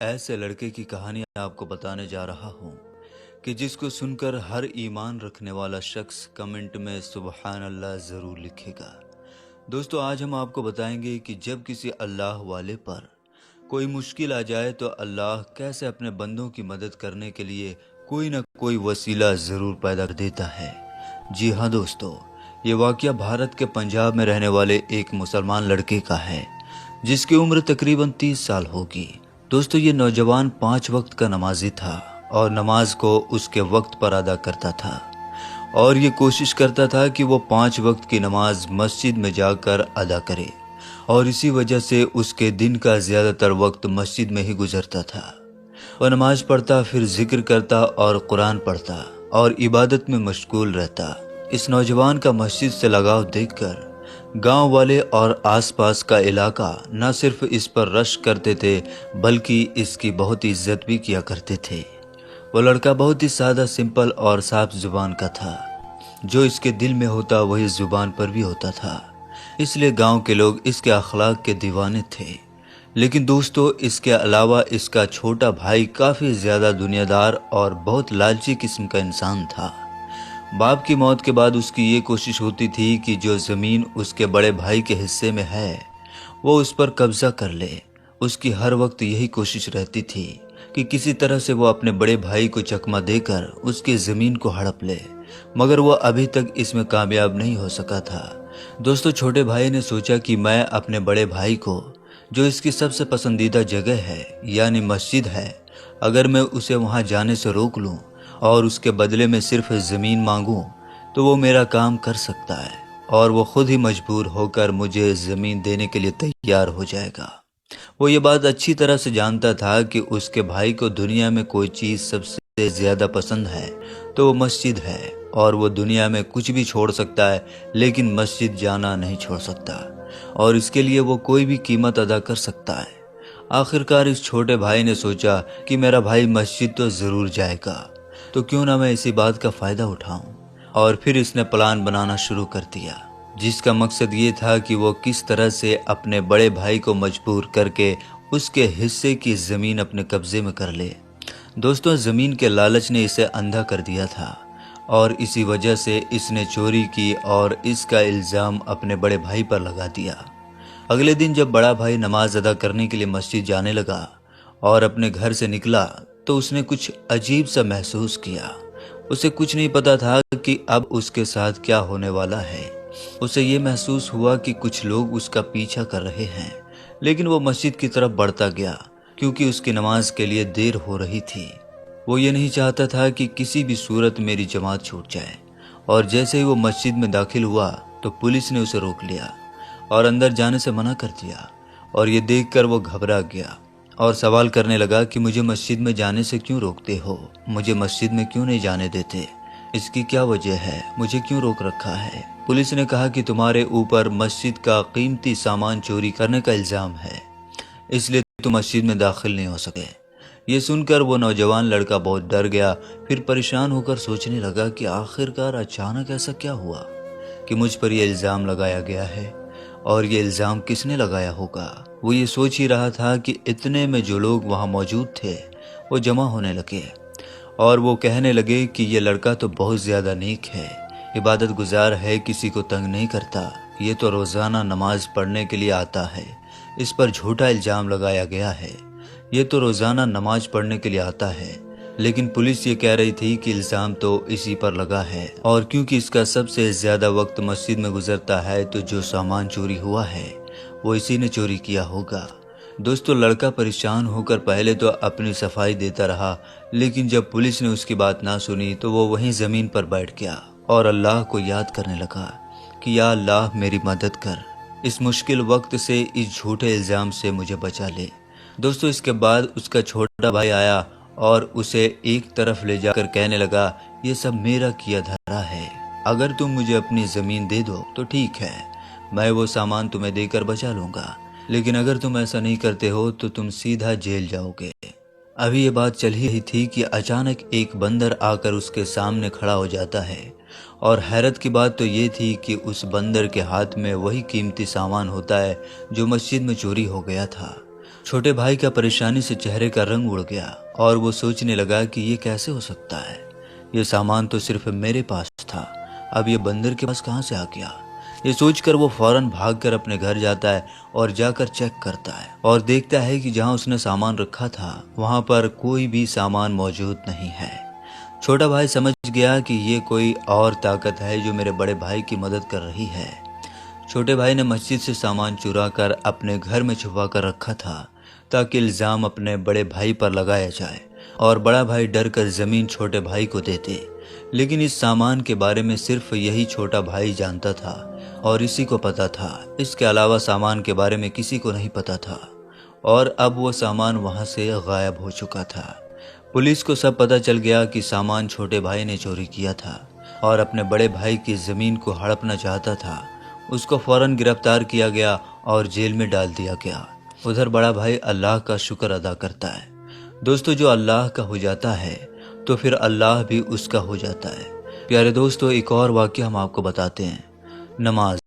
ऐसे लड़के की कहानी आपको बताने जा रहा हूँ कि जिसको सुनकर हर ईमान रखने वाला शख्स कमेंट में सुबहान अल्लाह ज़रूर लिखेगा। दोस्तों, आज हम आपको बताएंगे कि जब किसी अल्लाह वाले पर कोई मुश्किल आ जाए तो अल्लाह कैसे अपने बंदों की मदद करने के लिए कोई ना कोई वसीला ज़रूर पैदा कर देता है। जी हाँ दोस्तों, ये वाक़या भारत के पंजाब में रहने वाले एक मुसलमान लड़के का है जिसकी उम्र तकरीबन 30 साल होगी। दोस्तों, ये नौजवान 5 वक्त का नमाजी था और नमाज को उसके वक्त पर अदा करता था और ये कोशिश करता था कि वो 5 वक्त की नमाज मस्जिद में जाकर अदा करे और इसी वजह से उसके दिन का ज़्यादातर वक्त मस्जिद में ही गुजरता था। वह नमाज पढ़ता, फिर जिक्र करता और कुरान पढ़ता और इबादत में मशगूल रहता। इस नौजवान का मस्जिद से लगाव देखकर गांव वाले और आसपास का इलाका न सिर्फ इस पर रश करते थे बल्कि इसकी बहुत इज्जत भी किया करते थे। वो लड़का बहुत ही सादा, सिंपल और साफ जुबान का था। जो इसके दिल में होता वही जुबान पर भी होता था, इसलिए गांव के लोग इसके अखलाक के दीवाने थे। लेकिन दोस्तों, इसके अलावा इसका छोटा भाई काफ़ी ज़्यादा दुनियादार और बहुत लालची किस्म का इंसान था। बाप की मौत के बाद उसकी ये कोशिश होती थी कि जो ज़मीन उसके बड़े भाई के हिस्से में है वो उस पर कब्ज़ा कर ले। उसकी हर वक्त यही कोशिश रहती थी कि किसी तरह से वो अपने बड़े भाई को चकमा देकर उसकी ज़मीन को हड़प ले, मगर वो अभी तक इसमें कामयाब नहीं हो सका था। दोस्तों, छोटे भाई ने सोचा कि मैं अपने बड़े भाई को, जो इसकी सबसे पसंदीदा जगह है यानी मस्जिद है, अगर मैं उसे वहाँ जाने से रोक लूँ और उसके बदले में सिर्फ ज़मीन मांगूं तो वो मेरा काम कर सकता है और वो खुद ही मजबूर होकर मुझे ज़मीन देने के लिए तैयार हो जाएगा। वो ये बात अच्छी तरह से जानता था कि उसके भाई को दुनिया में कोई चीज़ सबसे ज़्यादा पसंद है तो वो मस्जिद है और वो दुनिया में कुछ भी छोड़ सकता है लेकिन मस्जिद जाना नहीं छोड़ सकता और इसके लिए वो कोई भी कीमत अदा कर सकता है। आखिरकार इस छोटे भाई ने सोचा कि मेरा भाई मस्जिद तो ज़रूर जाएगा, तो क्यों ना मैं इसी बात का फ़ायदा उठाऊं। और फिर इसने प्लान बनाना शुरू कर दिया जिसका मकसद ये था कि वो किस तरह से अपने बड़े भाई को मजबूर करके उसके हिस्से की ज़मीन अपने कब्ज़े में कर ले। दोस्तों, ज़मीन के लालच ने इसे अंधा कर दिया था और इसी वजह से इसने चोरी की और इसका इल्ज़ाम अपने बड़े भाई पर लगा दिया। अगले दिन जब बड़ा भाई नमाज अदा करने के लिए मस्जिद जाने लगा और अपने घर से निकला तो उसने कुछ अजीब सा महसूस किया। उसे कुछ नहीं पता था कि अब उसके साथ क्या होने वाला है। उसे ये महसूस हुआ कि कुछ लोग उसका पीछा कर रहे हैं, लेकिन वो मस्जिद की तरफ बढ़ता गया क्योंकि उसकी नमाज के लिए देर हो रही थी। वो ये नहीं चाहता था कि किसी भी सूरत मेरी जमात छूट जाए। और जैसे ही वो मस्जिद में दाखिल हुआ तो पुलिस ने उसे रोक लिया और अंदर जाने से मना कर दिया और ये देखकर वो घबरा गया और सवाल करने लगा कि मुझे मस्जिद में जाने से क्यों रोकते हो, मुझे मस्जिद में क्यों नहीं जाने देते, इसकी क्या वजह है, मुझे क्यों रोक रखा है। पुलिस ने कहा कि तुम्हारे ऊपर मस्जिद का कीमती सामान चोरी करने का इल्ज़ाम है, इसलिए तुम मस्जिद में दाखिल नहीं हो सके। ये सुनकर वो नौजवान लड़का बहुत डर गया। फिर परेशान होकर सोचने लगा कि आखिरकार अचानक ऐसा क्या हुआ कि मुझ पर यह इल्ज़ाम लगाया गया है और ये इल्ज़ाम किसने लगाया होगा। वो ये सोच ही रहा था कि इतने में जो लोग वहाँ मौजूद थे वो जमा होने लगे और वो कहने लगे कि ये लड़का तो बहुत ज़्यादा नेक है, इबादत गुजार है, किसी को तंग नहीं करता, ये तो रोज़ाना नमाज पढ़ने के लिए आता है, इस पर झूठा इल्ज़ाम लगाया गया है, ये तो रोज़ाना नमाज पढ़ने के लिए आता है। लेकिन पुलिस ये कह रही थी कि इल्ज़ाम तो इसी पर लगा है और क्योंकि इसका सबसे ज़्यादा वक्त मस्जिद में गुजरता है तो जो सामान चोरी हुआ है वो इसी ने चोरी किया होगा। दोस्तों, लड़का परेशान होकर पहले तो अपनी सफाई देता रहा, लेकिन जब पुलिस ने उसकी बात ना सुनी तो वो वहीं ज़मीन पर बैठ गया और अल्लाह को याद करने लगा कि या अल्लाह मेरी मदद कर, इस मुश्किल वक्त से, इस झूठे इल्ज़ाम से मुझे बचा ले। दोस्तों, इसके बाद उसका छोटा भाई आया और उसे एक तरफ ले जाकर कहने लगा, ये सब मेरा किया धरा है, अगर तुम मुझे अपनी ज़मीन दे दो तो ठीक है, मैं वो सामान तुम्हें देकर बचा लूँगा, लेकिन अगर तुम ऐसा नहीं करते हो तो तुम सीधा जेल जाओगे। अभी ये बात चल ही रही थी कि अचानक एक बंदर आकर उसके सामने खड़ा हो जाता है और हैरत की बात तो ये थी कि उस बंदर के हाथ में वही कीमती सामान होता है जो मस्जिद में चोरी हो गया था। چھوٹے بھائی کا پریشانی سے چہرے کا رنگ اڑ گیا اور وہ سوچنے لگا کہ یہ کیسے ہو سکتا ہے، یہ سامان تو صرف میرے پاس تھا، اب یہ بندر کے پاس کہاں سے آ گیا؟ یہ سوچ کر وہ فوراً بھاگ کر اپنے گھر جاتا ہے اور جا کر چیک کرتا ہے اور دیکھتا ہے کہ جہاں اس نے سامان رکھا تھا وہاں پر کوئی بھی سامان موجود نہیں ہے۔ چھوٹا بھائی سمجھ گیا کہ یہ کوئی اور طاقت ہے جو میرے بڑے بھائی کی مدد کر رہی ہے۔ چھوٹے بھائی نے مسجد سے سامان چرا کر اپنے گھر میں چھپا کر رکھا تھا تاکہ الزام اپنے بڑے بھائی پر لگایا جائے اور بڑا بھائی ڈر کر زمین چھوٹے بھائی کو دیتے، لیکن اس سامان کے بارے میں صرف یہی چھوٹا بھائی جانتا تھا اور اسی کو پتا تھا، اس کے علاوہ سامان کے بارے میں کسی کو نہیں پتا تھا، اور اب وہ سامان وہاں سے غائب ہو چکا تھا۔ پولیس کو سب پتا چل گیا کہ سامان چھوٹے بھائی نے چوری کیا تھا اور اپنے بڑے بھائی کی زمین کو ہڑپنا چاہتا تھا۔ اس کو فوراً گرفتار کیا گیا اور جیل میں ڈال دیا گیا۔ ادھر بڑا بھائی اللہ کا شکر ادا کرتا ہے۔ دوستو، جو اللہ کا ہو جاتا ہے تو پھر اللہ بھی اس کا ہو جاتا ہے۔ پیارے دوستو، ایک اور واقعہ ہم آپ کو بتاتے ہیں۔ نماز